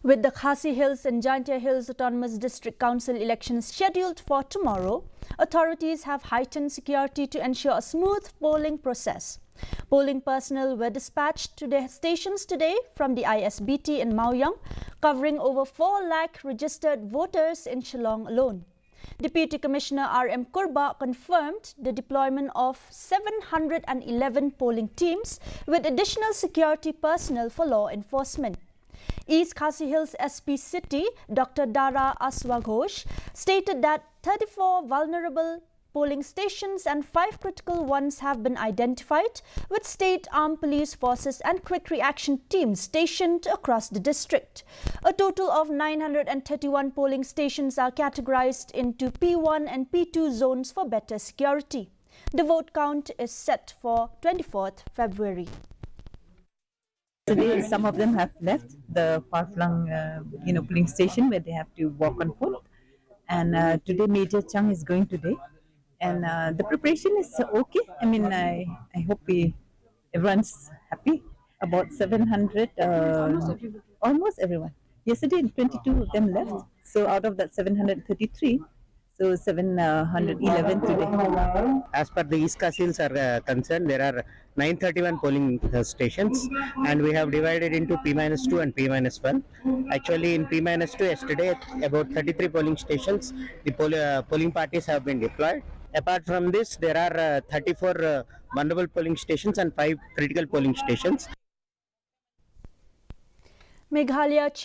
With the Khasi Hills and Jaintia Hills Autonomous District Council elections scheduled for tomorrow, authorities have heightened security to ensure a smooth polling process. Polling personnel were dispatched to their stations today from the ISBT in Maoyang, covering over 4 lakh registered voters in Shillong alone. Deputy Commissioner R.M. Kurba confirmed the deployment of 711 polling teams with additional security personnel for law enforcement. East Khasi Hills SP City, Dr. Dara Aswaghosh, stated that 34 vulnerable polling stations and 5 critical ones have been identified, with state armed police forces and quick reaction teams stationed across the district. A total of 931 polling stations are categorized into P1 and P2 zones for better security. The vote count is set for 24th February. Today, some of them have left the far-flung, polling station where they have to walk on foot. And today, Major Chung is going today, and the preparation is okay. I mean, I hope everyone's happy. About 700, almost everyone. Yesterday, 22 of them left. So out of that 733. So 711 today. As per the East Khasi Hills are concerned, there are 931 polling stations, and we have divided into P-2 and P-1. Actually, in P-2 yesterday, about 33 polling stations, the polling parties have been deployed. Apart from this, there are 34 vulnerable polling stations and 5 critical polling stations. Meghalaya